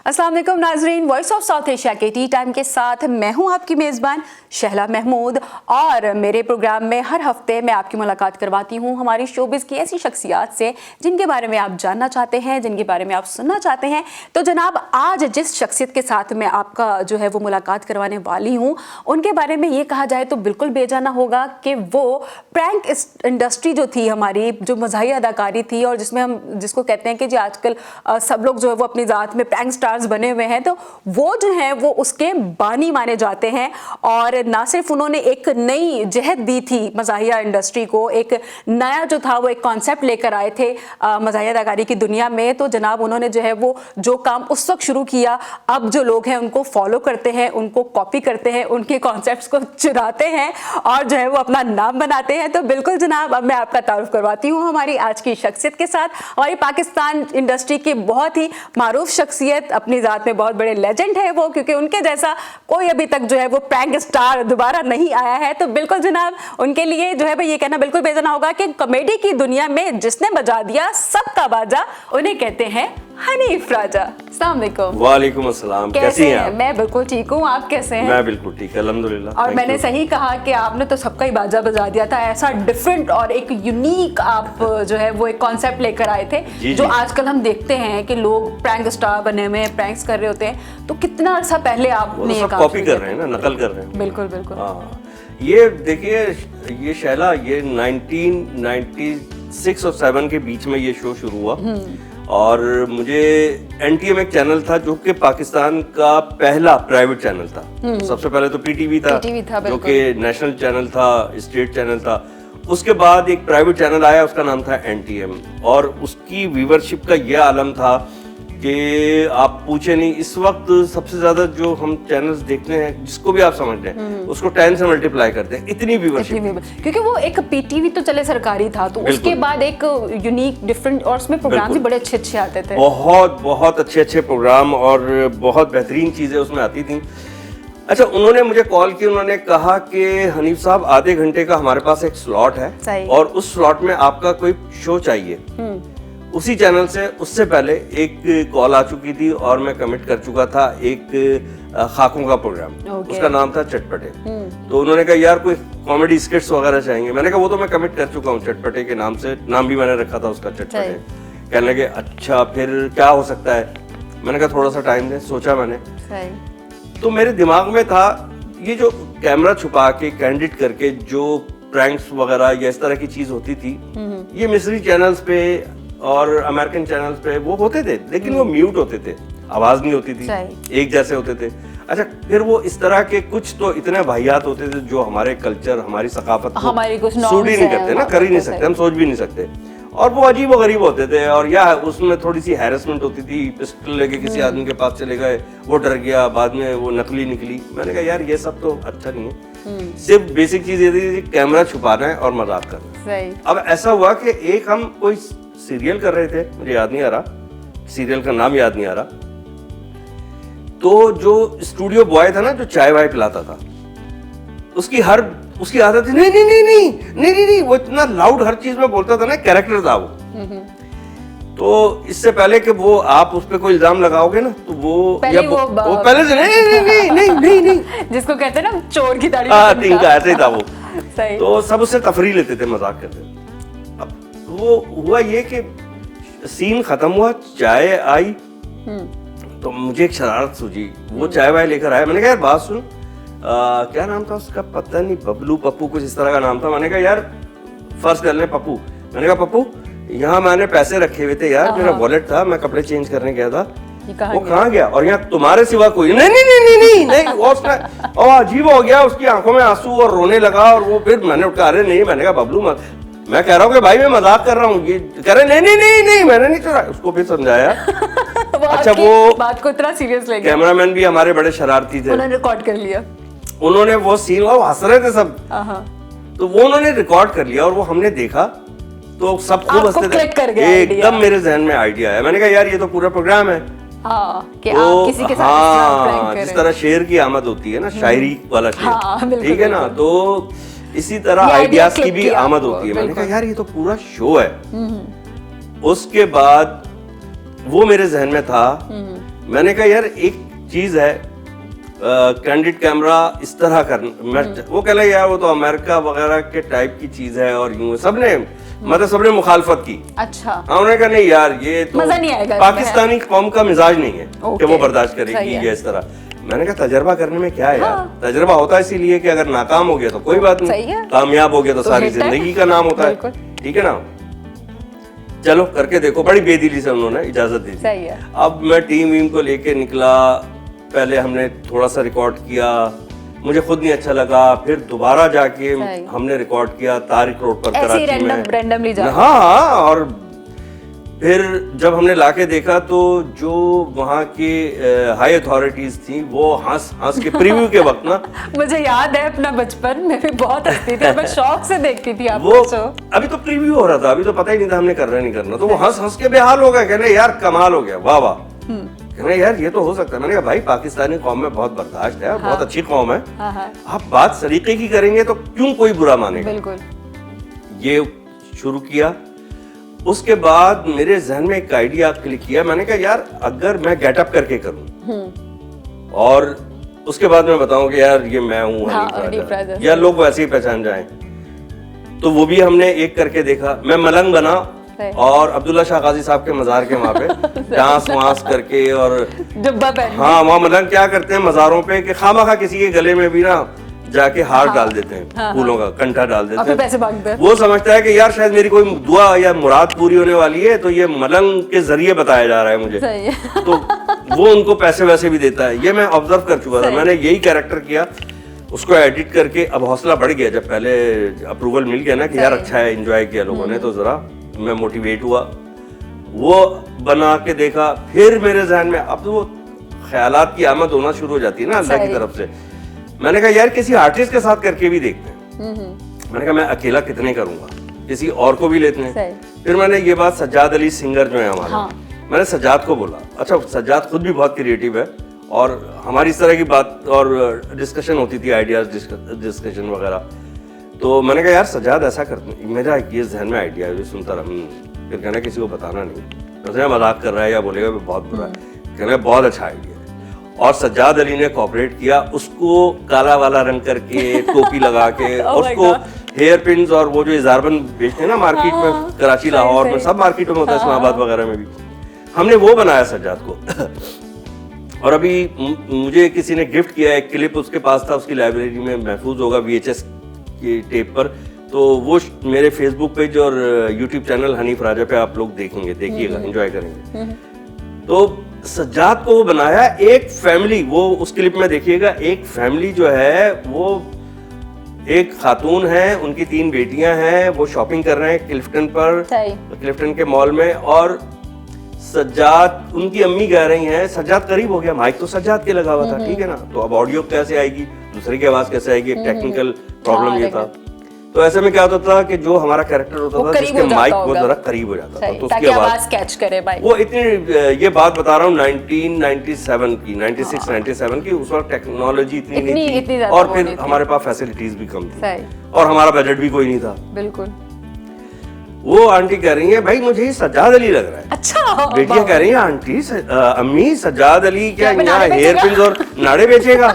अस्सलाम वालेकुम नाजरीन, वॉइस ऑफ साउथ एशिया के टी टाइम के साथ मैं हूं आपकी मेज़बान शहला महमूद और मेरे प्रोग्राम में हर हफ्ते मैं आपकी मुलाकात करवाती हूं हमारी शोबिज़ की ऐसी शख्सियात से जिनके बारे में आप जानना चाहते हैं, जिनके बारे में आप सुनना चाहते हैं। तो जनाब, आज जिस शख्सियत के साथ मैं आपका जो है वो मुलाकात करवाने वाली हूँ, उनके बारे में ये कहा जाए तो बिल्कुल बेजाना होगा कि वो प्रैंक इंडस्ट्री जो थी हमारी, जो मज़ाहिया अदाकारी थी और जिसमें हम जिसको कहते हैं कि जी आजकल सब लोग जो है वो अपनी ज़ात में प्रैंक स्टार्स बने हुए हैं, तो वो जो हैं वो उसके बानी माने जाते हैं। और ना सिर्फ उन्होंने एक नई जहत दी थी मज़ाहिया इंडस्ट्री को, एक नया जो था वो एक कॉन्सेप्ट लेकर आए थे मज़ाहिया अदाकारी की दुनिया में। तो जनाब, उन्होंने जो है वो जो काम उस वक्त शुरू किया, अब जो लोग हैं उनको फॉलो करते हैं, उनको कॉपी करते हैं, उनके कॉन्सेप्ट्स को चुराते हैं और जो है वो अपना नाम बनाते हैं। तो बिल्कुल जनाब, अब मैं आपका तारुफ करवाती हूँ हमारी आज की शख्सियत के साथ। हमारी पाकिस्तान इंडस्ट्री की बहुत ही मारूफ शख्सियत, अपनी ज़ात में बहुत बड़े लेजेंड है वो, क्योंकि उनके जैसा कोई अभी तक जो है वो प्रैंक स्टार दोबारा नहीं आया है। तो बिल्कुल जनाब, उनके लिए जो है वो ये कहना बिल्कुल बेजाना होगा कि कॉमेडी की दुनिया में जिसने बजा दिया सबका बाजा, उन्हें कहते हैं हनीफ राजा। अस्सलाम वालेकुम। वालेकुम अस्सलाम। कैसी हैं आप? मैं बिल्कुल ठीक हूँ, आप कैसे हैं? मैं बिल्कुल ठीक है, अल्हम्दुलिल्लाह। और मैंने सही कहा कि आपने तो सबका ही बाजा बजा दिया था। ऐसा डिफरेंट और एक यूनिक आप जो है वो एक कॉन्सेप्ट लेकर आए थे, जो आजकल हम देखते हैं कि लोग प्रैंक स्टार बने हुए हैं, प्रैंक्स कर रहे होते हैं। तो कितना अर्सा पहले आपने ये काम कॉपी कर रहे हैं ना, नकल कर रहे हैं। बिल्कुल बिल्कुल। हाँ, ये देखिए, ये शैला, ये 1996 और 7 के बीच में ये शो शुरू हुआ। और मुझे NTM एक चैनल था जो कि पाकिस्तान का पहला प्राइवेट चैनल था। सबसे पहले तो PTV था जो कि नेशनल चैनल था, स्टेट चैनल था। उसके बाद एक प्राइवेट चैनल आया, उसका नाम था NTM, और उसकी व्यूवरशिप का यह आलम था कि आप पूछे नहीं। इस वक्त सबसे ज्यादा जो हम चैनल्स देखते हैं, जिसको भी आप समझते हैं, उसको 10 से मल्टीप्लाई करते हैं, इतनी व्यूवरशिप। क्योंकि वो एक PTV तो चले सरकारी था, तो उसके बाद एक यूनिक डिफरेंट, और उसमें प्रोग्राम भी बड़े अच्छे अच्छे आते थे। बहुत बहुत अच्छे अच्छे प्रोग्राम और बहुत बेहतरीन चीजें उसमें आती थी। अच्छा, उन्होंने मुझे कॉल की, उन्होंने कहा कि हनीफ साहब, आधे घंटे का हमारे पास एक स्लॉट है और उस स्लॉट में आपका कोई शो चाहिए। उसी चैनल से उससे पहले एक कॉल आ चुकी थी और मैं कमिट कर चुका था एक खाकों का प्रोग्राम, उसका नाम था चटपटे। तो उन्होंने कहा यार कोई कॉमेडी स्किट्स वगैरह चाहिए। मैंने कहा वो तो मैं कमिट कर चुका हूँ चटपटे के नाम से, नाम भी मैंने रखा था उसका चटपटे। कहने लगे अच्छा फिर क्या हो सकता है। मैंने कहा थोड़ा सा टाइम दे। सोचा मैंने, तो मेरे दिमाग में था ये जो कैमरा छुपा के कैंडिड करके जो प्रैंक्स वगैरह या इस तरह की चीज होती थी, ये मिस्री चैनल्स पे और अमेरिकन चैनल्स पे वो होते थे, लेकिन वो म्यूट होते थे, आवाज नहीं होती थी, एक जैसे होते थे। अच्छा, फिर वो इस तरह के कुछ तो इतने वाहियात होते थे जो हमारे कल्चर, हमारी सकाफत को सूट ही नहीं करते ना, कर ही नहीं सकते, हम सोच भी नहीं सकते। और वो अजीब और गरीब होते थे, और या उसमें थोड़ी सी हैरेसमेंट होती थी। पिस्टल लेके किसी आदमी के पास चले गए, वो डर गया, बाद में वो नकली निकली। मैंने कहा यार ये सब तो अच्छा नहीं है। सिर्फ बेसिक चीज ये थी, कैमरा छुपाना है और मजाक करना है। अब ऐसा हुआ कि एक हम कोई सीरियल कर रहे थे, मुझे याद नहीं आ रहा, सीरियल का नाम याद नहीं आ रहा। तो जो स्टूडियो बॉय था ना, जो चाय वाय पिलाता था, उसकी आदत थी नहीं नहीं नहीं नहीं नहीं नहीं नहीं, वो इतना लाउड हर चीज में बोलता था ना, कैरेक्टर था वो। तो इससे पहले कि वो आप उस पर कोई इल्जाम लगाओगे ना, तो वो पहले से नहीं नहीं नहीं नहीं नहीं नहीं जिसको कहते हैं ना चोर की दाढ़ी, का ऐसे ही था वो। तो सब उससे तफरी लेते थे, मजाक करते थे। अब वो हुआ ये कि सीन खत्म हुआ, चाय आई, तो मुझे एक शरारत सूझी। वो चाय वाय लेकर आया। मैंने कहा यार बात सुन, क्या नाम था उसका, पता नहीं, बबलू पप्पू कुछ इस तरह का नाम था। मैंने कहा यार फर्स्ट कर ले पप्पू। मैंने कहा पप्पू, यहाँ मैंने पैसे रखे हुए थे यार, मेरा वॉलेट था, मैं कपड़े चेंज करने गया था, वो कहाँ गया? और यहाँ तुम्हारे सिवा कोई नहीं नहीं नहीं नहीं नहीं नहीं। और अजीब हो गया, उसकी आंखों में आंसू और रोने लगा। और वो फिर मैंने उठा, अरे नहीं, मैंने कहा बबलू मत, मैं कह रहा हूँ कि भाई मैं मजाक कर रहा हूँ। ये कह रहे नहीं नहीं नहीं नहीं मैंने नहीं करा। उसको फिर समझाया। अच्छा, वो बात को इतना सीरियस ले गया। कैमरामैन भी हमारे बड़े शरारती थे, उन्होंने रिकॉर्ड कर लिया। उन्होंने वो सीन, वो हंस रहे थे सब, तो वो उन्होंने रिकॉर्ड कर लिया और वो हमने देखा, तो सब खूब हंसते थे। एकदम मेरे जहन में आइडिया आया। मैंने कहा यार ये तो पूरा प्रोग्राम है। कि आप किसी के साथ जिस तरह शेर की आमद होती है ना, शायरी वाला शेर, ठीक है ना, तो इसी तरह आइडियाज की भी आमद होती है। मैंने कहा यार ये तो पूरा शो है। उसके बाद वो मेरे जहन में था, मैंने कहा यार एक चीज है कैंडिड कैमरा इस तरह करना, वो कह रहे यार वो तो अमेरिका वगैरह के टाइप की चीज है और यूं सबने मतलब सबने मुखालफत की। अच्छा। उन्होंने कहा नहीं यार ये तो मजा नहीं आएगा, पाकिस्तानी कौम का मिजाज नहीं है कि वो बर्दाश्त करेगी ये इस तरह। मैंने कहा तजर्बा करने में क्या है यार, तजर्बा होता है इसीलिए कि अगर नाकाम हो गया तो कोई बात नहीं, कामयाब हो गया तो सारी जिंदगी का नाम होता है, ठीक है ना। चलो करके देखो, बड़ी बेदिली से उन्होंने इजाजत दी थी। अब मैं टीम वीम को लेके निकला, पहले हमने थोड़ा सा रिकॉर्ड किया, मुझे खुद नहीं अच्छा लगा, फिर दोबारा जाके हमने रिकॉर्ड किया तारिक रोड पर कराची में। हाँ, और फिर जब हमने लाके देखा तो जो वहाँ के हाई अथॉरिटीज थी वो हंस हंस के प्रीव्यू के वक्त ना मुझे याद है अपना बचपन में भी बहुत हंसती थी, मैं शौक से देखती थी आपको। वो अभी तो प्रीव्यू हो रहा था, अभी तो पता ही नहीं था हमने करना नहीं करना, तो वो हंस हंस के बेहाल हो गया, कहने यार कमाल हो गया, वाह वाह, कहने यार ये तो हो सकता है। मैंने कहा भाई पाकिस्तानी कौम में बहुत बर्दाश्त है, बहुत अच्छी कौम है, आप बात सलीके की करेंगे तो क्यों कोई बुरा मानेगा। बिल्कुल। ये शुरू किया, उसके बाद मेरे जहन में एक आइडिया क्लिक किया, मैंने कहा यार अगर मैं गेटअप करके करूं और उसके बाद मैं बताऊं कि यार ये मैं हूं, या लोग वैसे ही पहचान जाएं, तो वो भी हमने एक करके देखा। मैं मलंग बना और अब्दुल्ला शाह गाजी साहब के मजार के वहां पे डांस वांस करके, और हाँ वहाँ मलंग क्या करते हैं मजारों पे कि खामखा किसी के गले में भी ना जाके हार डाल देते हैं, फूलों का कंठा डाल देते हैं, पैसे मांगते हैं। वो समझता है कि यार शायद मेरी कोई दुआ या मुराद पूरी होने वाली है, तो ये मलंग के जरिए बताया जा रहा है मुझे, तो वो उनको पैसे वैसे भी देता है। ये मैं ऑब्जर्व कर चुका था, मैंने यही कैरेक्टर किया, उसको एडिट करके अब हौसला बढ़ गया, जब पहले अप्रूवल मिल गया ना कि यार अच्छा है, एंजॉय किया लोगों ने, तो जरा मैं मोटिवेट हुआ, वो बना के देखा। फिर मेरे जहन में अब तो वो ख्यालात की आमद होना शुरू हो जाती है ना अल्लाह की तरफ से। मैंने कहा यार किसी आर्टिस्ट के साथ करके भी देखते हैं। मैंने कहा मैं अकेला कितने करूंगा, किसी और को भी लेते हैं। फिर मैंने ये बात सज्जाद अली सिंगर जो है हमारा, मैंने सज्जाद को बोला, अच्छा सज्जाद खुद भी बहुत क्रिएटिव है और हमारी इस तरह की बात और डिस्कशन होती थी, आइडियाज डिस्कशन वगैरह, तो मैंने कहा यार सज्जाद ऐसा करते, मेरा ये जहन में आइडिया है, सुनता रहा, फिर कहना किसी को बताना नहीं, मजाक कर रहा है या बोलेगा बहुत बुरा है, कहना बहुत अच्छा आइडिया है। और सज्जाद अली ने कोऑपरेट किया, उसको काला वाला रंग करके टोपी लगा के उसको हेयर पिन्स और वो जो इजारबंद बेचते हैं ना मार्केट में, कराची लाहौर में सब मार्केटों में होता है, इस्लामाबाद वगैरह में भी, हमने वो बनाया सज्जाद को। और अभी मुझे किसी ने गिफ्ट किया एक क्लिप, उसके पास था, उसकी लाइब्रेरी में महफूज होगा VHS की टेप पर, तो वो मेरे फेसबुक पेज और यूट्यूब चैनल हनीफ राजा पे आप लोग देखेंगे, देखिएगा, एंजॉय करेंगे। तो सज्जाद को वो बनाया एक फैमिली, वो उस क्लिप में देखिएगा, एक फैमिली जो है वो एक खातून है, उनकी 3 बेटियां हैं, वो शॉपिंग कर रहे हैं क्लिफ्टन पर, क्लिफ्टन के मॉल में, और सज्जाद, उनकी अम्मी कह रही हैं, सज्जाद करीब हो गया, माइक तो सज्जाद के लगा हुआ था, ठीक है ना, तो अब ऑडियो कैसे आएगी, दूसरे की आवाज कैसे आएगी, एक टेक्निकल प्रॉब्लम ये था। तो ऐसे में क्या होता था कि जो हमारा कैरेक्टर होता था जिसके माइक वो जरा करीब हो जाता था, तो उसकी आवाज कैच करे माइक। वो इतनी, ये बात बता रहा हूँ 1997 की, 96-97 की, उस वक्त टेक्नोलॉजी इतनी नहीं थी और फिर हमारे पास फैसिलिटीज भी कम थी और हमारा बजट भी कोई नहीं था। बिल्कुल। वो आंटी कह रही है भाई मुझे सज्जाद अली लग रहा है। अच्छा। बेटियां कह रही है आंटी अम्मी सज्जाद अली क्या यहाँ हेयर पिन और नाड़े बेचेगा?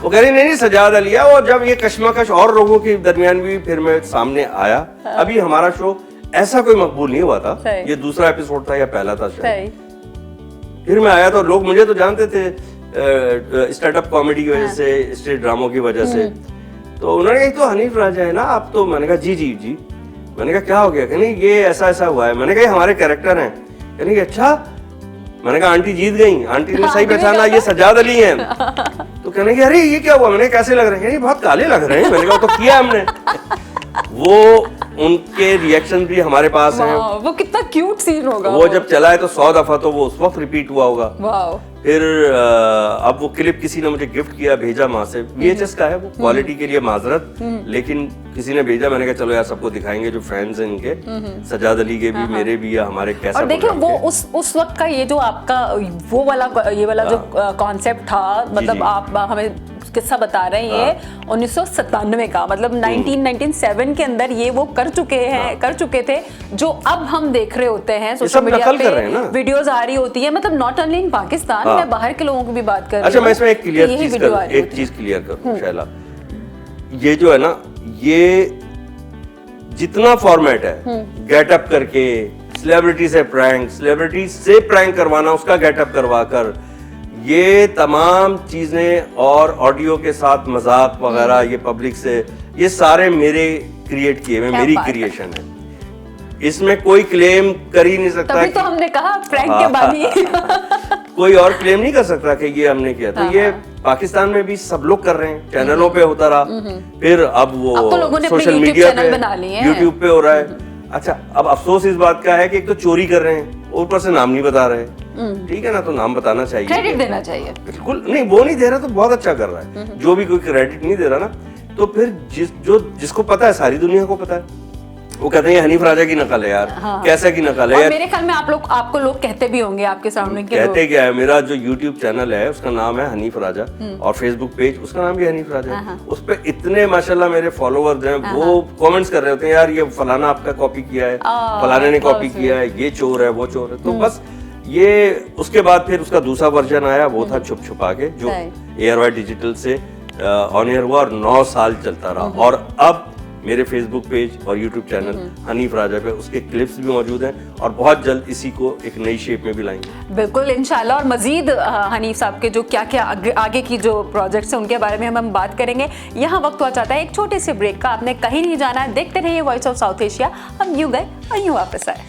वो कह रही नहीं सज्जाद अली है। वो जब ये कश्मकश और लोगों के दरमियान भी फिर मैं सामने आया, अभी हमारा शो ऐसा कोई मकबूल नहीं हुआ था, ये दूसरा एपिसोड था या पहला था शायद। फिर मैं आया तो लोग मुझे तो जानते थे स्टार्टअप कॉमेडी की वजह से, स्टेज ड्रामों की वजह से, तो उन्होंने कहा तो हनीफ राजा है ना आप? तो मैंने कहा जी जी जी। मैंने कहा क्या हो गया? कहने ये ऐसा ऐसा हुआ है। मैंने कहा हमारे कैरेक्टर हैं। कहने अच्छा। मैंने कहा आंटी जीत गई, आंटी ने सही पहचाना ये सज्जाद अली हैं। तो कहने की अरे ये क्या हुआ? मैंने कैसे लग रहे हैं? ये बहुत काले लग रहे हैं। मैंने कहा तो किया हमने। वो उनके रिएक्शन भी हमारे पास हैं। वो कितना क्यूट सीन होगा। वो जब चला है तो 100 दफा तो वो उस वक्त रिपीट हुआ होगा। फिर अब वो क्लिप किसी ने मुझे गिफ्ट किया, भेजा वहां से, VHS का है वो, क्वालिटी के लिए माजरत, लेकिन किसी ने भेजा। मैंने कहा चलो यार सबको दिखाएंगे जो फैंस हैं इनके, सज्जाद अली के भी, मेरे भी, या हमारे कैसा। और देखिए वो उस वक्त का ये जो आपका वो वाला ये वाला जो कॉन्सेप्ट था, मतलब आप हमें किस्सा बता रहे हैं ये 1997 का, मतलब 1997 के अंदर ये वो कर चुके थे, जो अब हम देख रहे होते हैं सोशल मीडिया पे वीडियोस आ रही होती है, मतलब नॉट ओनली इन पाकिस्तान, मैं बाहर के लोगों की भी बात कर रही हूँ। अच्छा, मैं इसमें एक चीज क्लियर करूं शैला, ये जो है ना, ये जितना फॉर्मेट है गेटअप करके सेलिब्रिटी से प्रैंक करवाना, उसका गेटअप करवाकर, ये तमाम चीजें और ऑडियो के साथ मजाक वगैरह, ये पब्लिक से, ये सारे मेरे क्रिएट किए हुए, मेरी क्रिएशन है। इसमें कोई क्लेम कर ही नहीं सकता। तभी तो हमने कहा प्रैंक के बानी। कोई और क्लेम नहीं कर सकता कि ये हमने किया। तो ये पाकिस्तान में भी सब लोग कर रहे हैं, चैनलों पे होता रहा, फिर अब वो सोशल मीडिया पे, यूट्यूब पे हो रहा है। अच्छा, अब अफसोस इस बात का है कि एक तो चोरी कर रहे हैं, ऊपर से नाम नहीं बता रहे। ठीक है ना, तो नाम बताना चाहिए, क्रेडिट देना चाहिए। बिल्कुल नहीं, वो नहीं दे रहा तो बहुत अच्छा कर रहा है। जो भी कोई क्रेडिट नहीं दे रहा ना, तो फिर जिसको पता है, सारी दुनिया को पता है, वो कहते हैं हनीफ राजा की नकल है यार। हाँ। कैसे की नकल है यार? मेरे ख्याल में आपको लोग कहते भी होंगे, आपके सामने के कहते क्या है, मेरा जो YouTube चैनल है उसका नाम है हनीफ राजा, और फेसबुक पेज उसका नाम भी हनीफ राजा है। उस पे इतने माशाल्लाह मेरे फॉलोअर्स हैं, वो कमेंट्स कर रहे होते हैं, यार ये फलाना आपका कॉपी किया है, फलाने ने कॉपी किया है, ये चोर है, वो चोर है। तो बस ये, उसके बाद फिर उसका दूसरा वर्जन आया, वो था छुप छुपा के, जो ARY डिजिटल से ऑन एयर हुआ और 9 साल चलता रहा। और अब मेरे फेसबुक पेज और यूट्यूब चैनल हनीफ राजा पे उसके क्लिप्स भी मौजूद हैं, और बहुत जल्द इसी को एक नई शेप में भी लाएंगे बिल्कुल इंशाल्लाह। और मजीद हनीफ साहब के जो क्या क्या आगे की जो प्रोजेक्ट्स हैं उनके बारे में हम बात करेंगे। यहाँ वक्त हुआ चाहता है एक छोटे से ब्रेक का, आपने कहीं नहीं जाना है, देखते रहिए वॉइस ऑफ साउथ एशिया। हम यूं गए और यूं वापस आए।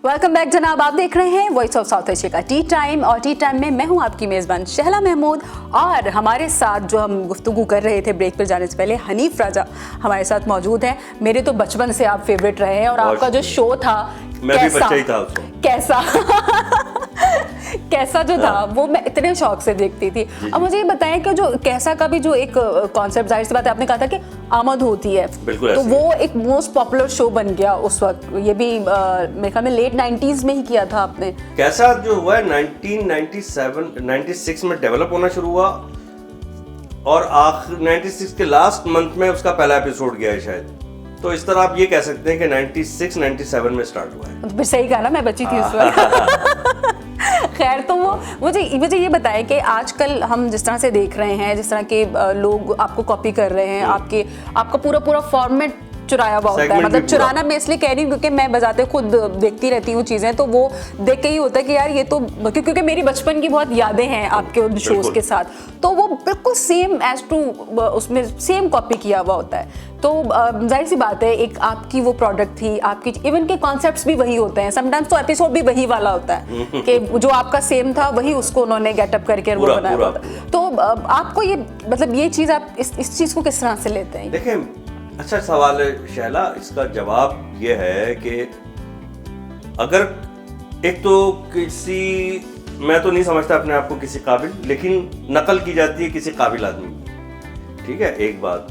वेलकम बैक जनाब, आप देख रहे हैं वॉइस ऑफ साउथ एशिया का टी टाइम, और टी टाइम में मैं हूं आपकी मेज़बान शहला महमूद, और हमारे साथ जो हम गुफ्तगू कर रहे थे ब्रेक पर जाने से पहले, हनीफ राजा हमारे साथ मौजूद हैं। मेरे तो बचपन से आप फेवरेट रहे हैं, और आपका जो शो था, मैं भी बच्चा ही था उसको। कैसा जो था वो मैं इतने शौक से देखती थी। अब मुझे ये बताएं कि जो कैसा का भी जो एक कॉन्सेप्ट, जाहिर सी बात है, आपने कहा था कि आमद होती है, तो वो एक मोस्ट पॉपुलर शो बन गया उस वक्त। ये भी मेरे ख्याल में लेट 90s में ही किया था आपने। कैसा जो हुआ है 1996 में डेवलप होना शुरू हुआ, और आखिर 96 के लास्ट मंथ में उसका पहला एपिसोड गया है शायद। तो इस तरह आप ये कह सकते हैं कि 96-97 में स्टार्ट हुआ है। तो फिर सही कहा ना, मैं बची थी उस वक्त। खैर, तो वो मुझे ये बताएं कि आजकल हम जिस तरह से देख रहे हैं, जिस तरह के लोग आपको कॉपी कर रहे हैं, आपका पूरा फॉर्मेट चुराया हुआ होता है। मतलब चुराना मैं इसलिए कह रही हूँ क्योंकि मैं बजाते खुद देखती रहती हूँ चीजें, तो वो देख के ही होता है कि यार ये तो, क्योंकि मेरी बचपन की बहुत यादें हैं आपके उन शोज के साथ, तो वो बिल्कुल सेम एज टू उसमें सेम कॉपी किया हुआ होता है। तो जाहिर सी बात है, एक आपकी वो प्रोडक्ट थी, आपकी इवन के कॉन्सेप्ट्स भी वही होते हैं, समटाइम्स तो एपिसोड भी वही वाला होता है कि जो आपका सेम था वही उसको उन्होंने गेटअप करके वो बनाया हुआ था। तो आपको ये, मतलब ये चीज, आप इस चीज को किस तरह से लेते हैं? देखिए, अच्छा सवाल है शैला। इसका जवाब ये है कि अगर एक तो मैं तो नहीं समझता अपने आप को किसी काबिल, लेकिन नकल की जाती है किसी काबिल आदमी, ठीक है, एक बात।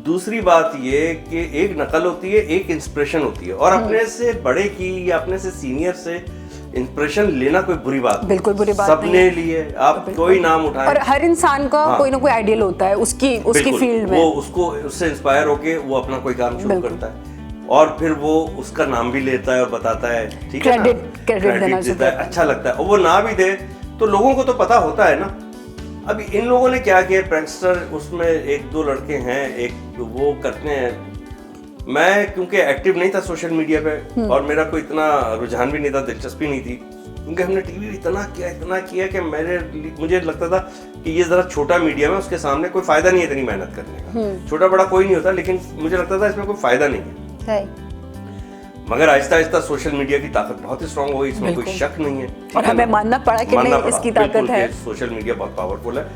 दूसरी बात ये कि एक नकल होती है, एक इंस्पिरेशन होती है, और अपने से बड़े की या अपने से सीनियर से इंस्पिरेशन लेना कोई बुरी बात, बिल्कुल बुरी बात सबने लिए। आप कोई नाम उठाएं, और हर इंसान का कोई ना कोई आइडियल होता है उसकी फील्ड में, वो उससे इंस्पायर होके वो अपना कोई काम शुरू करता है, और फिर वो उसका नाम भी लेता है और बताता है, ठीक है ना, क्रेडिट देता है, अच्छा लगता है। और वो ना भी दे तो लोगों को तो पता होता है ना। अब इन लोगों ने क्या किया, प्रैंकस्टर, उसमें 1-2 लड़के हैं, एक वो करते हैं। मैं क्योंकि एक्टिव नहीं था सोशल मीडिया पे, और मेरा कोई इतना रुझान भी नहीं था, दिलचस्पी नहीं थी, क्योंकि हमने टीवी इतना किया कि मुझे लगता था कि ये जरा छोटा मीडियम है, उसके सामने कोई फायदा नहीं है इतनी मेहनत करने का। छोटा बड़ा कोई नहीं होता, लेकिन मुझे लगता था इसमें कोई फायदा नहीं है। मगर आहिस्ता आहिस्ता सोशल मीडिया की ताकत बहुत ही स्ट्रांग हो गई, इसमें कोई शक नहीं है, और हमें मानना पड़ा कि नहीं, इसकी ताकत है। सोशल मीडिया बहुत पावरफुल है।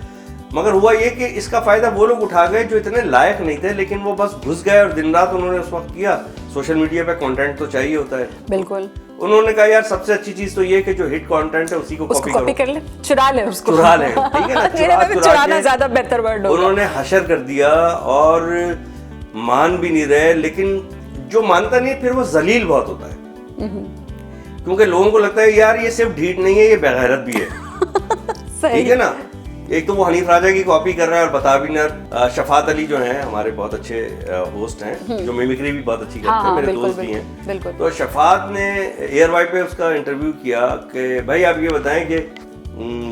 मगर हुआ ये कि इसका फायदा वो लोग उठा गए जो इतने लायक नहीं थे, लेकिन वो बस घुस गए और दिन रात उन्होंने उस वक्त किया। सोशल मीडिया पे कंटेंट तो चाहिए होता है, बिल्कुल। उन्होंने कहा यार सबसे अच्छी चीज तो ये कि जो हिट कंटेंट है उसी को कॉपी कर ले, चुरा ले उसको, चुरा ले, ठीक है ना, चुराना ज्यादा बेहतर वर्ड होगा। उन्होंने हशर कर दिया, और मान भी नहीं रहे, लेकिन जो मानता नहीं फिर वो जलील बहुत होता है, क्योंकि लोगों को लगता है यार ये सिर्फ ढीठ नहीं है, ये बेगैरत भी है। ठीक है ना। एक तो वो हनीफ राजा की कॉपी कर रहा है और बता भी ना। शफात अली जो हैं हमारे बहुत अच्छे होस्ट हैं, जो मिमिक्री भी बहुत अच्छी करते हैं, मेरे दोस्त भी हैं। तो शफात ने एयरवाई पे उसका इंटरव्यू किया कि भाई आप ये बताएं कि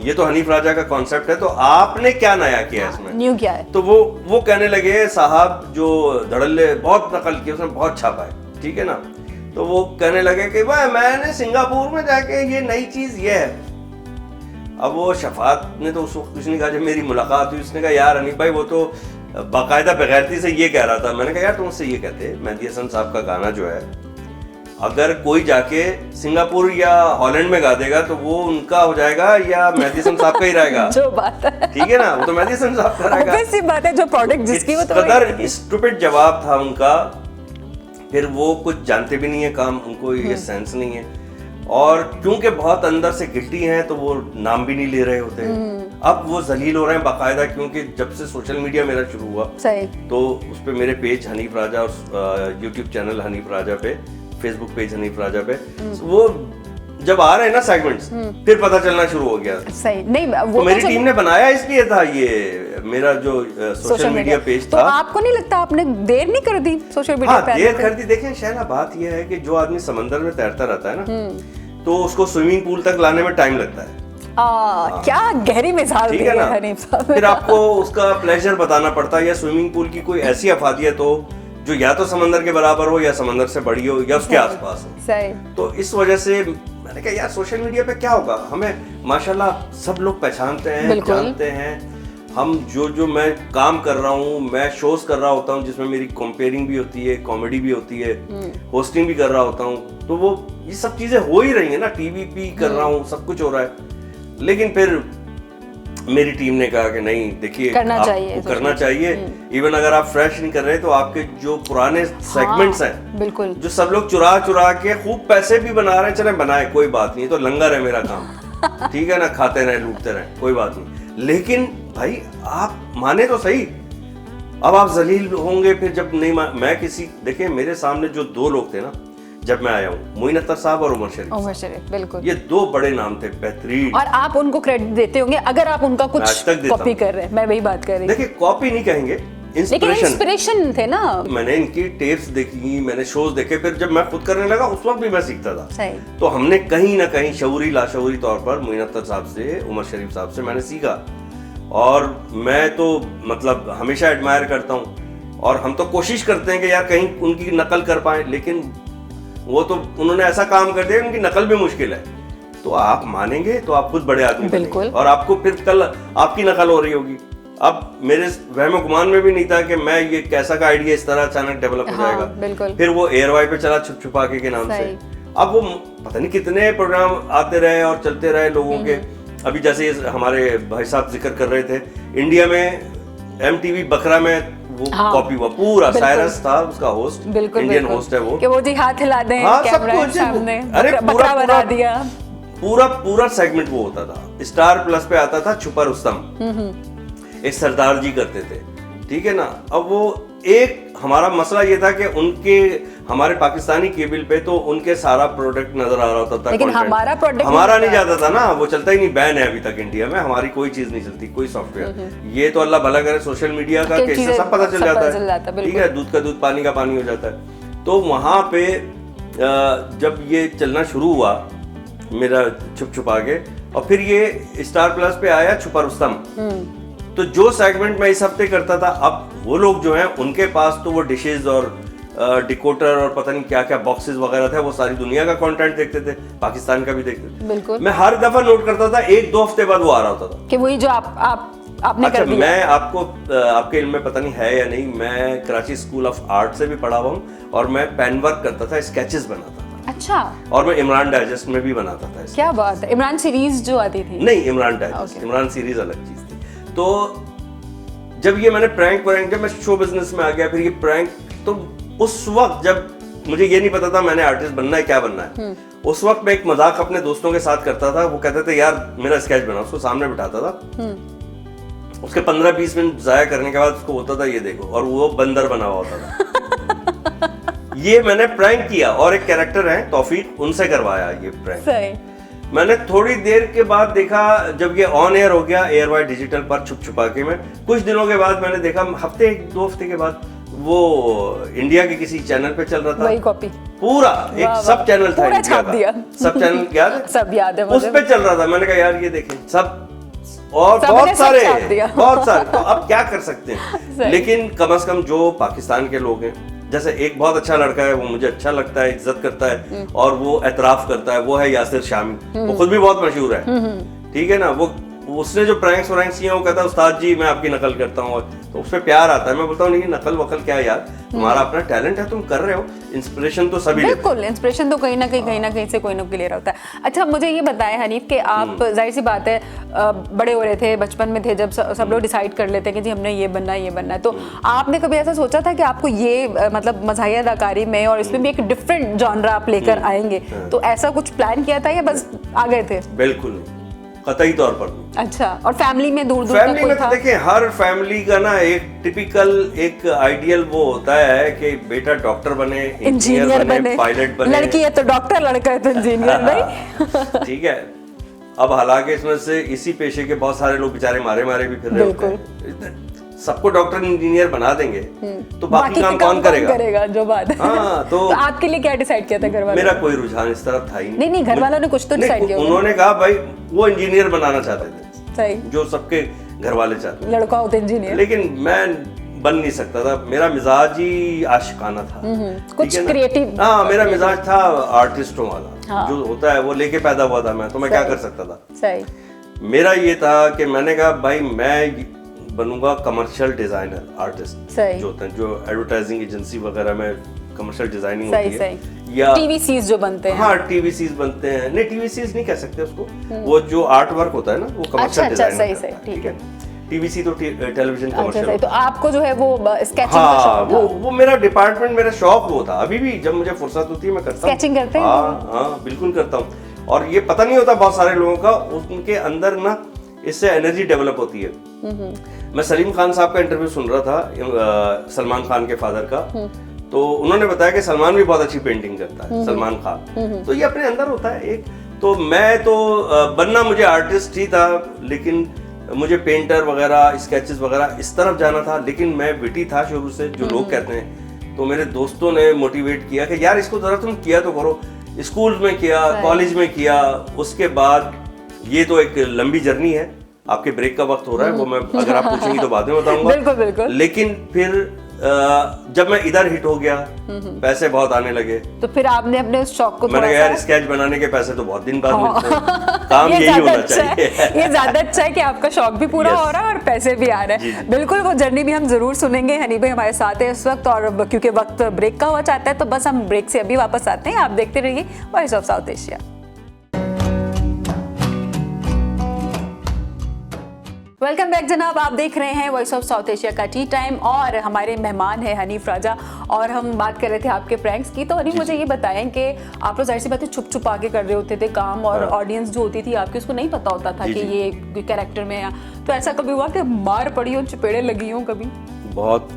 ये तो हनीफ राजा का कॉन्सेप्ट है, तो आपने क्या नया किया इसमें, न्यू क्या है? तो वो कहने लगे साहब जो धड़ल्ले बहुत नकल किए उसने बहुत छापा है, ठीक है ना। तो वो कहने लगे कि भाई मैंने सिंगापुर में जाके ये नई चीज ये है। अब वो शफात ने तो उस वक्त कुछ नहीं कहा। जब मेरी मुलाकात हुई उसने कहा यार हनीफ भाई वो तो बाकायदा बेगैरती से ये कह रहा था। मैंने कहा यार तुम उससे ये कहते, मेहदी हसन साहब का गाना जो है अगर कोई जाके सिंगापुर या हॉलैंड में गा देगा तो वो उनका हो जाएगा या मेहदी हसन साहब का ही रहेगा। जो बात है, ठीक है ना, वो तो मेहदी हसन साहब का रहेगा। ऑब्वियस सी बात है, जो प्रोडक्ट जिसकी वो तो कदर स्टूपिड जवाब था उनका। फिर वो कुछ जानते भी नहीं है काम, उनको ये सेंस नहीं है, और क्योंकि बहुत अंदर से गिल्टी हैं तो वो नाम भी नहीं ले रहे होते। अब वो जलील हो रहे हैं बाकायदा, क्योंकि जब से सोशल मीडिया मेरा शुरू हुआ सही, तो उस पे मेरे पेज हनीफ राजा और यूट्यूब चैनल हनीफ राजा पे, फेसबुक पेज हनीफ राजा पे वो जब आ रहे हैं ना सेगमेंट्स, फिर पता चलना शुरू हो गया। सही नहीं वो तो मेरी टीम ने बनाया इसलिए था ये मेरा जो सोशल मीडिया पेज तो था। आपको नहीं लगता आपने देर नहीं कर दी सोशल मीडिया पे? देर कर दी। देखें शहना, बात यह है कि जो आदमी समंदर में तैरता रहता है ना, तो उसको स्विमिंग पूल तक लाने में टाइम लगता है। क्या गहरी मिसाल दी है हनीफ साहब। फिर आपको उसका प्लेजर बताना पड़ता है, या स्विमिंग पूल की कोई ऐसी अफादियत हो जो या तो समंदर के बराबर हो या समंदर से बड़ी हो या उसके आसपास हो। सही। तो इस वजह से मैंने कहा यार सोशल मीडिया पे क्या होगा, हमें माशाल्लाह सब लोग पहचानते हैं, जानते हैं। हम जो मैं काम कर रहा हूँ, मैं शोज कर रहा होता हूँ जिसमें मेरी कंपेयरिंग भी होती है, कॉमेडी भी होती है, होस्टिंग भी कर रहा होता हूँ, तो वो ये सब चीजें हो ही रही है ना, टीवी पे कर रहा हूँ, सब कुछ हो रहा है। लेकिन फिर मेरी टीम ने कहा कि नहीं देखिए करना चाहिए। इवन अगर आप फ्रेश नहीं कर रहे तो आपके जो पुराने सेगमेंट्स हैं, बिल्कुल, जो सब लोग चुरा चुरा के खूब पैसे भी बना रहे हैं, चले बनाए, कोई बात नहीं, तो लंगर है मेरा काम। ठीक है ना, खाते रहे लूटते रहे, कोई बात नहीं। लेकिन भाई आप माने तो सही, अब आप जलील होंगे फिर जब नहीं मैं किसी, देखिए मेरे सामने जो दो लोग थे ना जब मैं आया हूँ, मोइन अख्तर साहब और उमर शरीफ, बिल्कुल, ये दो बड़े नाम थे, बेहतरीन। और आप उनको क्रेडिट देते होंगे अगर आप उनका कुछ कॉपी कर रहे हैं। मैं वही बात कर रही हूँ। देखिए कॉपी नहीं कहेंगे, इंस्पिरेशन थे ना। मैंने इनकी टेप्स देखी, मैंने शोज देखे, फिर जब मैं खुद करने लगा उस वक्त भी मैं सीखता था। तो हमने कहीं ना कहीं शऊरी लाशऊरी तौर पर मोइन अख्तर साहब से, उमर शरीफ साहब से मैंने सीखा, और मैं तो मतलब हमेशा एडमायर करता हूँ, और हम तो कोशिश करते हैं कि यार कहीं उनकी नकल कर पाए, लेकिन वो तो उन्होंने ऐसा काम कर दिया उनकी नकल भी मुश्किल है। तो आप मानेंगे तो आप खुद बड़े आदमी बनेंगे, और आपको फिर कल आपकी नकल हो रही होगी। अब मेरे वहम गुमान में भी नहीं था कि मैं ये कैसा का आइडिया इस तरह अचानक डेवलप हो जाएगा। फिर वो एयरवाई पे चला छुप छुपा के नाम से। अब वो पता नहीं कितने प्रोग्राम आते रहे और चलते रहे लोगों के। अभी जैसे हमारे भाई साहब जिक्र कर रहे थे, इंडिया में MTV बकरा में वो कॉपी हुआ पूरा, साइरस था उसका होस्ट, इंडियन होस्ट है वो, कि वो जी हाथ हिला दें, कैमरा सामने, अरे पूरा बना दिया, पूरा सेगमेंट वो होता था। स्टार प्लस पे आता था छुपा रुस्तम, एक सरदार जी करते थे, ठीक है ना। अब वो एक हमारा मसला ये था कि उनके हमारे पाकिस्तानी केबल पे तो उनके सारा प्रोडक्ट नजर आ रहा होता था, लेकिन हमारा प्रोडक्ट हमारा नहीं जाता था ना, वो चलता ही नहीं, बैन है अभी तक इंडिया में, हमारी कोई चीज नहीं चलती, कोई सॉफ्टवेयर। ये तो अल्लाह भला करे सोशल मीडिया का, कैसे सब पता चल जाता है, ठीक है, दूध का दूध पानी का पानी हो जाता है। तो वहां पे जब ये चलना शुरू हुआ मेरा छुप छुपा के, और फिर ये स्टार प्लस पे आया छुपा रुस्तम, तो जो सेगमेंट मैं इस हफ्ते करता था, अब वो लोग जो हैं उनके पास तो वो डिशेज और डिकोटर और पता नहीं क्या क्या बॉक्सेस वगैरह थे, वो सारी दुनिया का कंटेंट देखते थे, पाकिस्तान का भी देखते थे। बिल्कुल। मैं हर दफा नोट करता था, 1-2 हफ्ते बाद वो आ रहा होता था कि वही जो आपने अच्छा, कर दिया। मैं आपको आपके इल्म में पता नहीं है या नहीं, मैं कराची स्कूल ऑफ आर्ट से भी पढ़ा हुआ हूँ, और मैं पेन वर्क करता था, स्केचेस बनाता था। अच्छा। और मैं इमरान डाइजेस्ट में भी बनाता था। क्या बात है, इमरान सीरीज जो आती थी? नहीं, इमरान डाइजेस्ट, इमरान सीरीज अलग चीज थी। तो जब ये मैंने प्रैंक जब मैं शो बिजनेस में आ गया, फिर ये प्रैंक, तो उस वक्त जब मुझे ये नहीं पता था मैंने आर्टिस्ट बनना है, क्या बनना है, उस वक्त मैं एक मजाक अपने दोस्तों के साथ करता था। वो कहते थे यार मेरा स्केच बना, उसको सामने बिठाता था, उसके 15-20 मिनट जाया करने के बाद उसको होता था ये देखो, और वो बंदर बना हुआ होता था। ये मैंने प्रैंक किया और एक कैरेक्टर है तौफीक, उनसे करवाया ये प्रैंक। सही। मैंने थोड़ी देर के बाद देखा, जब ये ऑन एयर हो गया एयरवाई डिजिटल पर छुप छुपा के, मैं कुछ दिनों के बाद मैंने देखा, हफ्ते 2 हफ्ते के बाद वो इंडिया के किसी चैनल पे चल रहा था, वही कॉपी पूरा एक सब चैनल था इंडिया का, सब चैनल याद है, सब याद है, उस पे चल रहा था। मैंने कहा यार ये देखें सब, और बहुत सारे तो अब क्या कर सकते हैं। लेकिन कम से कम जो पाकिस्तान के लोग हैं, जैसे एक बहुत अच्छा लड़का है, वो मुझे अच्छा लगता है, इज्जत करता है और वो एतराफ करता है, वो है यासिर शामी, वो खुद भी बहुत मशहूर है, ठीक है ना। वो उसने जो प्रैंक्स किए, वो कहता है उस्ताद जी मैं आपकी नकल करता हूँ, तो उस पर प्यार आता है। मैं बोलता हूँ नहीं नकल वकल क्या यार, तुम्हारा अपना टैलेंट है, तुम कर रहे हो, इंस्पिरेशन तो सभी बिल्कुल, इंस्पिरेशन तो कहीं ना कहीं से कोई ना कोई ले रहा होता है। अच्छा मुझे ये बताएं हनीफ कि आप जाहिर सी बात है बड़े हो रहे थे, बचपन में थे जब सब लोग डिसाइड कर लेते हैं कि जी हमने ये बनना है, तो आपने कभी ऐसा सोचा था कि आपको ये मतलब मज़ाहिया अदाकारी में और इसमें भी एक डिफरेंट जॉनरा आप लेकर आएंगे, तो ऐसा कुछ प्लान किया था या बस आ गए थे? बिल्कुल नहीं, कतई तौर पर। अच्छा, और फैमिली में दूर फैमिली में तो देखिए हर फैमिली का ना एक टिपिकल एक आइडियल वो होता है कि बेटा डॉक्टर बने, इंजीनियर बने, पायलट बने। लड़की है तो डॉक्टर, लड़का है तो इंजीनियर, नहीं? ठीक है। अब हालांकि इसमें से इसी पेशे के बहुत सारे लोग बेचारे मारे भी फिर रहे होते हैं। सबको डॉक्टर इंजीनियर बना देंगे तो बाकी काम कौन करेगा? जो बात है। हाँ, तो आपके लिए क्या डिसाइड किया था घर वालों? मेरा कोई रुझान इस तरफ था ही नहीं, घर वालों ने कुछ तो डिसाइड किया। उन्होंने कहा भाई वो इंजीनियर बनाना चाहते थे, सही, जो सबके घर वाले चाहते, लड़का होता इंजीनियर, लेकिन मैं बन नहीं सकता था, मेरा मिजाज ही आशिकाना था, कुछ क्रिएटिव। हाँ, मेरा मिजाज था आर्टिस्टों वाला, जो होता है वो लेके पैदा हुआ था मैं, तो मैं क्या कर सकता था। सही। मेरा ये था कि मैंने कहा भाई मैं बनूंगा कमर्शियल डिजाइनर आर्टिस्ट, जो होते हैं, जो एडवर्टाइजिंग एजेंसी वगैरह में कमर्शियल डिजाइनिंग होती है, या टीवीसीज जो बनते हैं। हाँ, टीवीसीज बनते हैं, नहीं टीवीसीज नहीं कह सकते उसको, वो जो आर्ट वर्क होता है ना वो कमर्शियल डिजाइनिंग होता है, ठीक है। टीवीसी तो टेलीविजन कमर्शियल। तो आपको जो है वो स्केचिंग का शौक था? वो मेरा डिपार्टमेंट, मेरा शौक वो था। अभी भी जब मुझे फुर्सत होती है मैं करता हूँ। स्केचिंग करते हैं? हाँ, बिल्कुल करता हूँ। और ये पता नहीं होता बहुत सारे लोगों का, उनके अंदर ना इससे एनर्जी डेवलप होती है। मैं सलीम खान साहब का इंटरव्यू सुन रहा था, सलमान खान के फादर का, तो उन्होंने बताया कि सलमान भी बहुत अच्छी पेंटिंग करता है, सलमान खान, तो ये अपने अंदर होता है एक। तो मैं तो बनना मुझे आर्टिस्ट ही था, लेकिन मुझे पेंटर वगैरह, स्केचेस वगैरह इस तरफ जाना था, लेकिन मैं विटी था शुरू से, जो लोग कहते हैं। तो मेरे दोस्तों ने मोटिवेट किया कि यार इसको जरा तुम किया तो करो। स्कूल में किया, कॉलेज में किया, उसके बाद ये तो एक लंबी जर्नी है। आपके ब्रेक का वक्त हो रहा है, वो मैं अगर आप पूछेंगी तो बाद में बताऊंगा। बिल्कुल। लेकिन फिर जब मैं इधर हिट हो गया, पैसे बहुत आने लगे, तो फिर आपने अपने उस शौक को, मैंने यार स्केच बनाने के पैसे तो बहुत दिन बाद मिलते हैं, काम यही होना चाहिए। ये ज्यादा अच्छा है कि आपका शौक भी पूरा हो रहा है और पैसे भी आ रहे हैं। बिल्कुल, वो जर्नी भी हम जरूर सुनेंगे। हनी भाई हमारे साथ है इस वक्त, और क्योंकि वक्त ब्रेक का हुआ चाहता है, तो बस हम ब्रेक से अभी वापस आते हैं। आप देखते रहिए voice of south Asia. Welcome back जनाब, आप देख रहे हैं वॉइस ऑफ साउथ एशिया का टी टाइम, और हमारे मेहमान हैं हनीफ राजा, और हम बात कर रहे थे आपके प्रैंक्स की। तो हनीफ मुझे ये बताएं कि आप लोग जाहिर सी बात है छुप छुपा के कर रहे होते थे काम, और ऑडियंस जो होती थी आपकी उसको नहीं पता होता था कि ये कैरेक्टर में है। तो ऐसा कभी हुआ कि मार पड़ी हो, चपेड़े लगी हो कभी? बहुत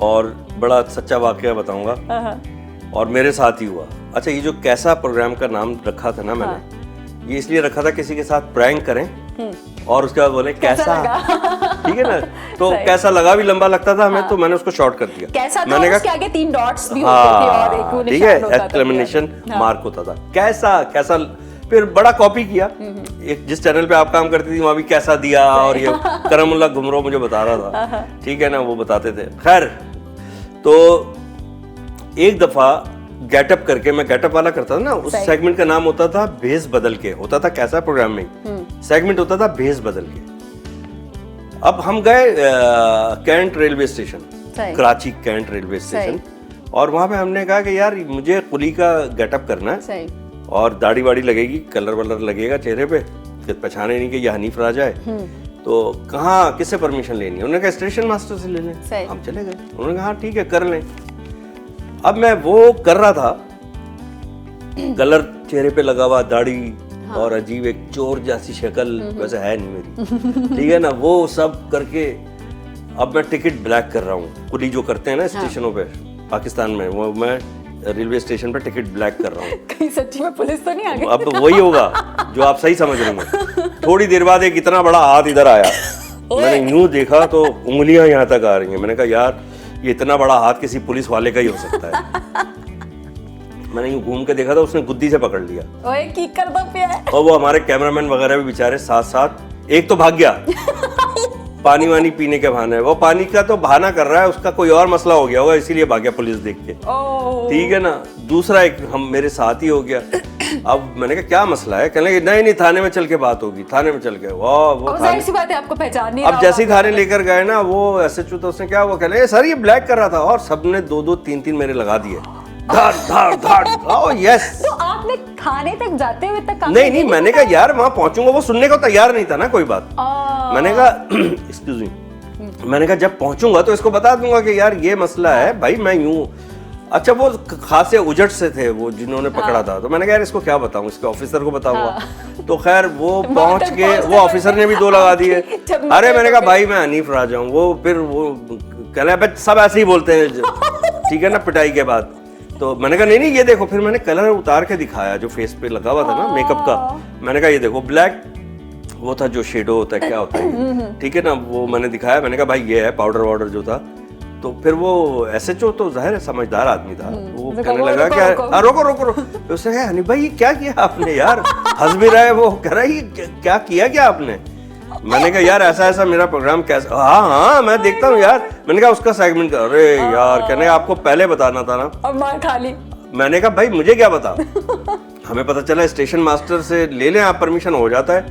और बड़ा सच्चा वाकया बताऊंगा, और मेरे साथ ही हुआ। अच्छा, ये जो कैसा प्रोग्राम का नाम रखा था ना मैंने, ये इसलिए रखा था किसी के साथ प्रैंक करें और उसके बाद बोले कैसा, ठीक है ना। तो कैसा लगा भी लंबा लगता था हमें, तो मैंने उसको शॉर्ट कर दिया। कैसा था, मैंने उसके आगे 3 डॉट्स भी होते थे और एक वो निशान होता था, एक्सक्लेमेशन मार्क होता था। कैसा फिर बड़ा कॉपी किया। एक जिस चैनल पे आप काम करती थी वहां भी कैसा दिया, और ये करमुल्ला घुमरो मुझे बता रहा था, ठीक है ना, वो बताते थे। खैर, तो एक दफा गेटअप करके, मैं गेटअप वाला करता था ना, उस सेगमेंट का नाम होता था भेस बदल के, होता था कैसा प्रोग्राम में सेगमेंट होता था भेस बदल के। अब हम गए Cantt railway station, Karachi Cantt railway station, और वहां पे हमने कहा कि यार मुझे कुली का गेटअप करना है, और दाढ़ी वाड़ी लगेगी, कलर वलर लगेगा चेहरे पे, फिर पहचाने नहीं कि ये हनीफ राजा है। तो कहाँ किससे परमिशन लेनी है? उन्होंने कहा स्टेशन मास्टर से ले लें। हम चले गए, उन्होंने कहा हाँ ठीक है कर लें। अब मैं वो कर रहा था, कलर चेहरे पे लगा हुआ, दाढ़ी, और अजीब एक चोर जैसी शक्ल, वैसे है नहीं मेरी, ठीक है ना, वो सब करके अब मैं टिकट ब्लैक कर रहा हूँ, कुली जो करते हैं ना स्टेशनों पे, पाकिस्तान में, वो मैं रेलवे स्टेशन पर टिकट ब्लैक कर रहा हूँ। कहीं सच्ची में पुलिस तो नहीं आ गई? अब वही होगा जो आप सही समझ रहे हैं। थोड़ी देर बाद एक इतना बड़ा हाथ इधर आया, मैंने यूं देखा तो उंगलियां यहाँ तक आ रही हैं। मैंने कहा यार ये इतना बड़ा हाथ किसी पुलिस वाले का ही हो सकता है। मैंने यूं घूम के देखा था, उसने गुद्दी से पकड़ लिया। ओए की कर दो पे है। और वो हमारे कैमरामैन वगैरह भी बेचारे साथ साथ, एक तो भाग गया पानी वानी पीने के बहाने, वो पानी का तो बहाना कर रहा है, उसका कोई और मसला हो गया होगा इसीलिए भाग गया पुलिस देख के। ठीक है ना। दूसरा एक हम मेरे साथ ही हो गया। अब मैंने कहा क्या मसला है, कहने लगे नहीं थाने में चल के बात होगी। थाने में चल के वो जाहिर सी बात है आपको पहचान नहीं। अब जैसे ही थाने लेकर गए ना, वो एसएचओ तो उसने क्या, वो कह रहे सर ये ब्लैक कर रहा था, और सबने 2-2 3-3 मेरे लगा दिए। धाड़ धाड़ धाड़। Oh yes. तो आपने थाने तक जाते हुए तक नहीं, मैंने कहा यार वहां पहुंचूंगा, वो सुनने को तैयार नहीं था ना कोई बात। मैंने कहा एक्सक्यूज मी, मैंने कहा जब पहुंचूंगा तो इसको बता दूंगा कि यार ये मसला है भाई, मैं यूं। अच्छा वो खासे उजट से थे वो जिन्होंने पकड़ा था, तो मैंने कहा यार इसको क्या बताऊं, इसके ऑफिसर को बताऊंगा। तो खैर वो पहुंच के वो ऑफिसर ने भी 2 लगा दिए। अरे मैंने कहा भाई मैं हनीफ राजा हूँ। वो फिर वो कह रहे हैं सब ऐसे ही बोलते हैं, ठीक है ना, पिटाई के बाद। तो मैंने कहा नहीं ये देखो, फिर मैंने कलर उतार के दिखाया जो फेस पे लगा हुआ था ना मेकअप का। मैंने कहा ये देखो ब्लैक, वो था जो शेडो होता है, क्या होता है, ठीक है ना, वो मैंने दिखाया। मैंने कहा भाई ये है पाउडर वाउडर जो था। तो फिर वो एसएचओ तो जाहिर है समझदार आदमी था, वो कहने लगा क्या रोको। उसने कहा हनीफ भाई ये क्या किया आपने यार, हंस भी रहा है वो, कह रहा है क्या किया क्या आपने। मैंने कहा यार ऐसा मेरा प्रोग्राम कैसा, हाँ मैं देखता हूँ यार। मैंने कहा उसका सेगमेंट कर, अरे यार कहने आपको पहले बताना था ना, और मार खा ली। मैंने कहा भाई मुझे क्या बता, हमें पता चला स्टेशन मास्टर से ले लें आप, परमिशन हो जाता है।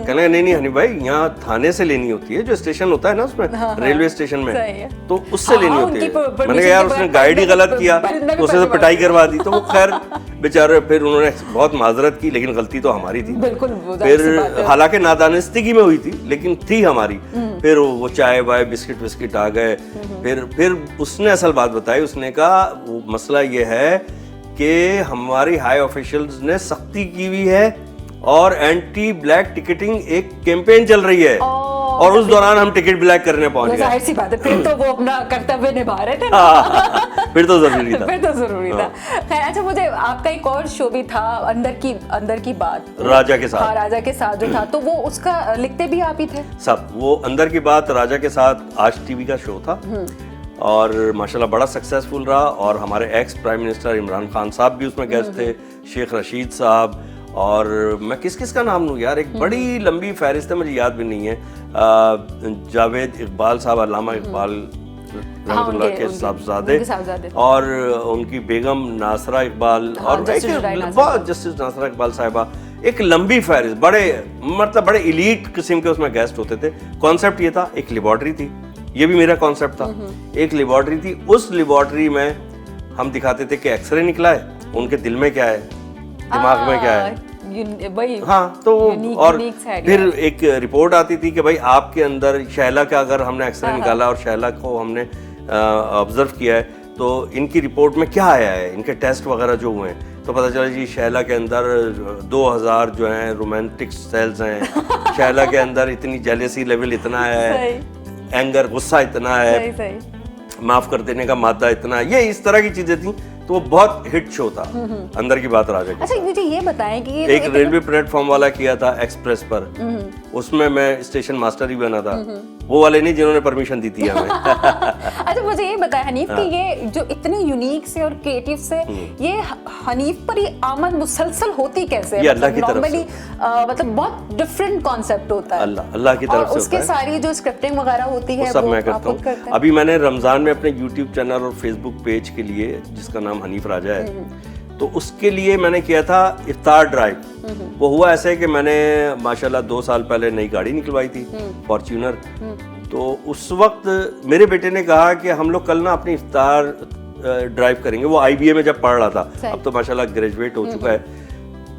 कहने नहीं हनीफ भाई यहाँ थाने से लेनी होती है, जो स्टेशन होता है ना उसमें, रेलवे स्टेशन में, तो उससे लेनी होती है। मैंने कहा यार उसने गाइड ही गलत किया तो उसे तो पिटाई करवा दी। तो वो खैर बेचारे फिर उन्होंने बहुत माजरत की, लेकिन गलती तो हमारी थी। फिर हालांकि नादानिस्ती में हुई थी लेकिन थी हमारी। फिर वो चाय वाय बिस्किट विस्किट आ गए। फिर उसने असल बात बताई, उसने कहा वो मसला ये है कि हमारी हाई ऑफिशियल्स ने सख्ती की हुई है और एंटी ब्लैक टिकटिंग एक कैंपेन चल रही है, और उस दौरान हम टिकट ब्लैक करने पहुंच गए। जाहिर सी बात है, फिर तो वो अपना कर्तव्य निभा रहे थे ना। फिर तो जरूरी था। फिर तो जरूरी था। खैर अच्छा, मुझे आपका एक और शो भी था अंदर की बात, राजा के साथ। हाँ राजा के साथ जो था, तो वो उसका लिखते भी आप ही थे सब। वो अंदर की बात राजा के साथ आज टीवी का शो था और माशाल्लाह बड़ा सक्सेसफुल रहा। और हमारे ex prime minister Imran Khan साहब भी उसमें गेस्ट थे, शेख रशीद साहब, और मैं किस का नाम लूँ यार, एक बड़ी लंबी फहरिस्त है, मुझे याद भी नहीं है। जावेद इकबाल साहब, अल्लामा इकबाल रहमतुल्लाह के साहबजादे, और उनकी बेगम नासरा इकबाल, और जस्टिस नासरा इकबाल साहिबा। एक लंबी फहरिस्त, बड़े इलीट किस्म के उसमें गेस्ट होते थे। कॉन्सेप्ट ये था, एक लेबॉर्ट्री थी, ये भी मेरा कॉन्सेप्ट था। एक लेबॉर्ट्री थी, उस लेबॉर्ट्री में हम दिखाते थे कि एक्सरे निकला है, उनके दिल में क्या है, दिमाग में क्या है। हाँ तो और फिर एक रिपोर्ट आती थी कि भाई आपके अंदर शैला का अगर हमने एक्सरे निकाला और शैला को हमने ऑब्जर्व किया है तो इनकी रिपोर्ट में क्या आया है, इनके टेस्ट वगैरह जो हुए हैं, तो पता चला जी शैला के अंदर 2000 जो हैं रोमांटिक सेल्स हैं, शैला के अंदर इतनी जेलेसी लेवल इतना है, एंगर गुस्सा इतना है, माफ कर देने का मादा इतना है, ये इस तरह की चीजें थी। तो वो बहुत हिट शो था अंदर की बात राजा की। अच्छा मुझे ये बताएं कि ये एक रेलवे प्लेटफॉर्म वाला किया था एक्सप्रेस पर, उसमें मैं स्टेशन मास्टर ही बना था, वो वाले नहीं जिन्होंने परमिशन दी थी हमें। अच्छा मुझे ये बताएं हनीफ कि ये जो इतने यूनिक से और क्रिएटिव से ये हनीफ पर ये आमद मुसलसल होती कैसे है? ये अल्लाह की तरफ से, मतलब बहुत डिफरेंट कॉन्सेप्ट होता है। अल्लाह की तरफ से उसके सारी जो स्क्रिप्टिंग वगैरह होती है सब मैं करता हूँ। अभी मैंने रमजान में अपने यूट्यूब चैनल और फेसबुक पेज के लिए, जिसका नाम हनीफ राजा है, तो उसके लिए मैंने किया था इफ्तार ड्राइव। वो हुआ ऐसे कि मैंने माशाल्लाह 2 साल पहले नई गाड़ी निकलवाई थी, फॉर्च्यूनर। तो उस वक्त मेरे बेटे ने कहा कि हम लोग कल ना अपनी इफ्तार ड्राइव करेंगे। वो IBA में जब पढ़ रहा था, अब तो माशाल्लाह ग्रेजुएट हो चुका है।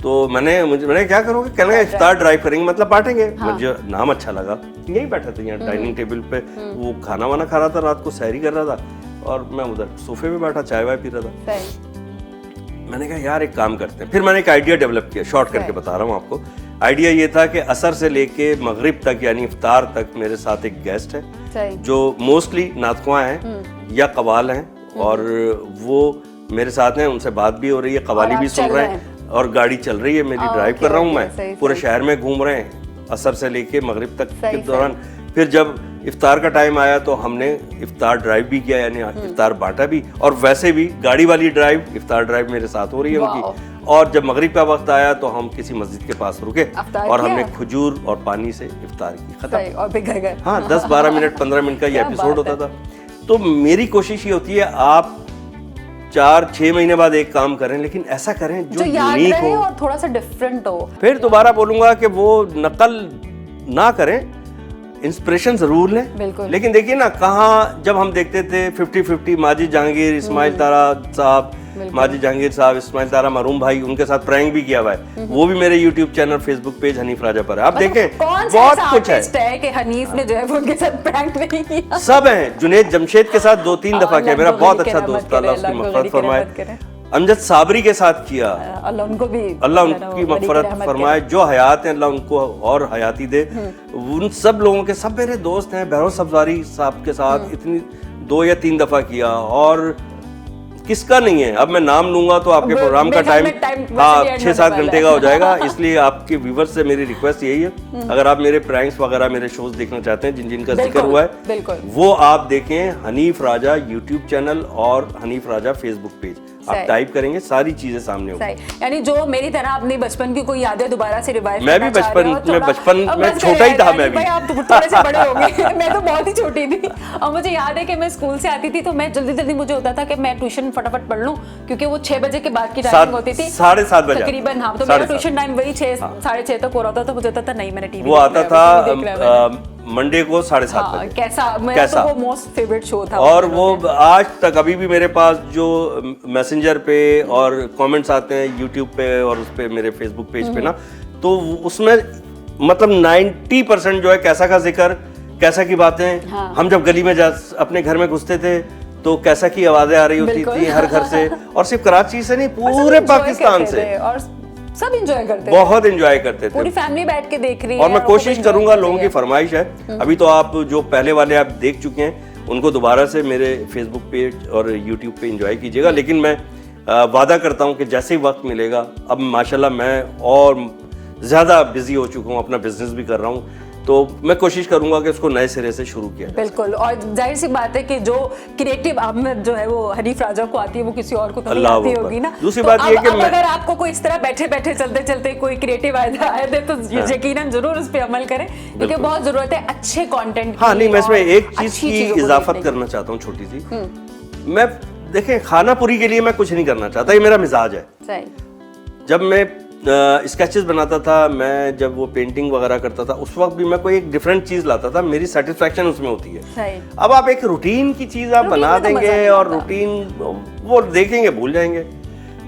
तो मैंने क्या करोगे, कहने लगा इफ्तार ड्राइव करेंगे, मतलब बांटेंगे। मुझे नाम अच्छा लगा, यही बैठा था यहाँ डाइनिंग टेबल पे, वो खाना वाना खा रहा था, रात को सहरी कर रहा था, और मैं उधर सोफे पे बैठा चाय वाय पी रहा था। मैंने कहा यार एक काम करते हैं। फिर मैंने एक आइडिया डेवलप किया, शॉर्ट करके बता रहा हूँ आपको। आइडिया ये था कि असर से लेके मगरिब तक यानी इफ्तार तक मेरे साथ एक गेस्ट है जो मोस्टली नातख्वां हैं या कवाल हैं, और वो मेरे साथ हैं, उनसे बात भी हो रही है, कवाली भी सुन रहे हैं और गाड़ी चल रही है मेरी, ड्राइव कर रहा हूँ मैं, पूरे शहर में घूम रहे हैं असर से लेके मगरिब तक के दौरान। फिर जब इफ्तार का टाइम आया तो हमने इफ्तार ड्राइव भी किया, यानी इफ्तार बांटा भी, और वैसे भी गाड़ी वाली ड्राइव, इफ्तार ड्राइव मेरे साथ हो रही है उनकी। और जब मगरिब का वक्त आया तो हम किसी मस्जिद के पास रुके और हमने खजूर और पानी से इफ्तार की, खत्म। और फिर घर गए। हाँ, 10-12 मिनट 15 मिनट का ये एपिसोड होता था। तो मेरी कोशिश ये होती है आप 4-6 महीने बाद एक काम करें, लेकिन ऐसा करें जो यूनिक हो और थोड़ा सा डिफरेंट हो। फिर दोबारा बोलूंगा कि वो नकल ना करें, इंस्पिरेशन जरूर लें, लेकिन देखिए ना, कहाँ जब हम देखते थे 50-50 माजिद जहांगीर, इस्माइल तारा साहब, माजिद जहांगीर साहब, इस्माइल तारा मरूम भाई, उनके साथ प्रैंक भी किया हुआ है, वो भी मेरे YouTube channel, Facebook page Hanif Raja पर है, आप देखें बहुत कुछ है कि हनीफ ने जो है उनके साथ प्रैंक नहीं किया। सब हैं, जुनैद जमशेद के साथ 2-3 दफा किया, मेरा बहुत अच्छा दोस्त था, अल्लाह उसकी मग़फ़िरत फरमाए। अमजद साबरी के साथ किया, अल्लाह उनकी मग़फ़िरत फरमाए, जो हयात हैं अल्लाह उनको और हयाती दे। उन सब लोगों के, सब मेरे दोस्त हैं, बहरोज सब्ज़ारी साहब के साथ इतनी 2 या 3 दफा किया, और किसका नहीं है, अब मैं नाम लूंगा तो आपके प्रोग्राम का टाइम 6-7 घंटे का हो जाएगा, इसलिए आपके व्यूवर्स से मेरी रिक्वेस्ट यही है, अगर आप मेरे प्रैंक्स वगैरह, मेरे शोज देखना चाहते हैं जिन जिनका जिक्र हुआ है, वो आप देखें हनीफ राजा यूट्यूब चैनल और हनीफ राजा फेसबुक पेज, आप टाइप करेंगे सारी चीजें सामने होंगी। यानी जो मेरी तरह अपने बचपन की कोई यादें दोबारा से रिवाइव मैं भी बचपन में छोटा ही था, मैं भी। आप थोड़े से बड़े हो गए, मैं तो बहुत ही छोटी थी, और मुझे याद है कि मैं स्कूल से आती थी तो मैं जल्दी मुझे होता था कि मैं ट्यूशन फटाफट पढ़ लूं, क्योंकि वो 6 बजे के बाद की टाइमिंग होती थी, 7:30 बजे तकरीबन। हाँ, तो मेरा ट्यूशन टाइम वही 6-6:30 तक हो रहा था, तो मुझे होता था नहीं, मैंने टीवी वो आता था मंडे को 7:30 बजे। कैसा वो मोस्ट फेवरेट शो था, और वो आज तक अभी भी मेरे पास जो मैसेंजर पे और कमेंट्स आते हैं यूट्यूब पे और उस पे मेरे फेसबुक पेज पे ना, तो उसमें मतलब 90% जो है कैसा का जिक्र, कैसा की बातें। हम जब गली में अपने घर में घुसते थे तो कैसा की आवाजें आ रही होती थी हर घर से, और सिर्फ कराची से नहीं, पूरे पाकिस्तान से, और सब एंजॉय करते थे, बहुत एंजॉय करते थे, पूरी फैमिली बैठ के देख रही है। और मैं कोशिश करूंगा, लोगों की फरमाइश है, अभी तो आप जो पहले वाले आप देख चुके हैं उनको दोबारा से मेरे फेसबुक पेज और यूट्यूब पे एंजॉय कीजिएगा, लेकिन मैं वादा करता हूं कि जैसे ही वक्त मिलेगा, अब माशाल्लाह मैं और ज़्यादा बिजी हो चुका हूं, अपना बिजनेस भी कर रहा हूं, तो मैं कोशिश करूंगा कि उसको नए सिरे से शुरू किया। बिल्कुल, और जाहिर सी बात है कि जो क्रिएटिव आमद जो है वो हनीफ राजा को आती है, वो किसी और को तो नहीं आती होगी ना। दूसरी बात ये कि अगर आपको कोई इस तरह बैठे चलते कोई क्रिएटिव आइडिया आए तो यकीनन जरूर उस पर अमल करें, क्योंकि बहुत जरूरत है अच्छे कंटेंट की। हाँ, नहीं, मैं इसमें एक चीज की इजाफत करना चाहता हूँ, छोटी सी। मैं देखें, खाना पूरी के लिए मैं कुछ नहीं करना चाहता, ये मेरा मिजाज है। जब मैं स्केचेस बनाता था, मैं जब वो पेंटिंग वगैरह करता था, उस वक्त भी मैं कोई एक डिफरेंट चीज लाता था, मेरी सेटिस्फेक्शन उसमें होती है। अब आप एक रूटीन की चीज आप बना देंगे और रूटीन वो देखेंगे भूल जाएंगे,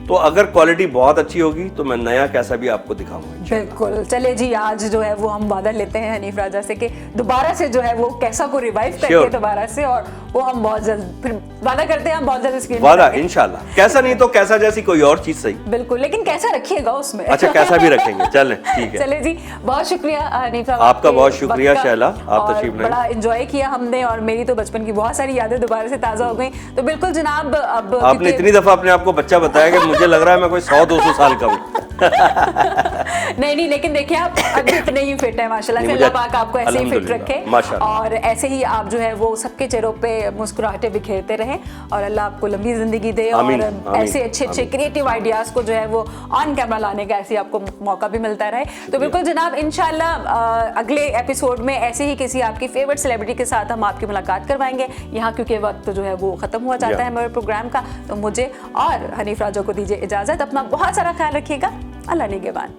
तो अगर क्वालिटी बहुत अच्छी होगी तो मैं नया कैसा भी आपको दिखाऊंगा। बिल्कुल, चले जी, आज जो है वो हम वादा लेते हैं हनीफ राजा से कि दोबारा से जो है वो कैसा को रिवाइव करके दोबारा से, और वो हम बहुत जल्द फिर वादा करते हैं, हम बहुत जल्द स्क्रीन वादा इंशाल्लाह, कैसा नहीं तो कैसा जैसी कोई और चीज सही। बिल्कुल, लेकिन कैसा रखिएगा उसमें। अच्छा, कैसा भी रखेंगे, चलें, ठीक है। चले जी, बहुत शुक्रिया हनीफ साहब, आपका बहुत शुक्रिया शैला, आप तशरीफ लाए, बड़ा एंजॉय किया हमने, और मेरी तो बचपन की बहुत सारी यादें दोबारा से ताजा हो गई। तो बिल्कुल जनाब, अब आपने इतनी दफा अपने आप को बच्चा बताया कि मुझे लग रहा है मैं कोई 100-200 साल का हूँ। नहीं, लेकिन देखिए आप अभी इतने ही फिट है माशाल्लाह से, अल्लाह पाक आपको ऐसे ही फिट रखे, और ऐसे ही आप जो है वो सबके चेहरों पे मुस्कुराहटें बिखेरते रहें, और अल्लाह आपको लंबी जिंदगी दे, और ऐसे अच्छे क्रिएटिव आइडियाज को जो है वो ऑन कैमरा लाने का ऐसे आपको मौका भी मिलता रहे। तो बिल्कुल जनाब, इंशाल्लाह अगले एपिसोड में ऐसे ही किसी आपकी फेवरेट सेलिब्रिटी के साथ हम आपकी मुलाकात करवाएंगे यहाँ, क्योंकि वक्त जो है वो खत्म हुआ जाता है मेरे प्रोग्राम का। तो मुझे और हनीफ राजा को दीजिए इजाजत, अपना बहुत सारा ख्याल रखिएगा, अल्लाह निगहबान।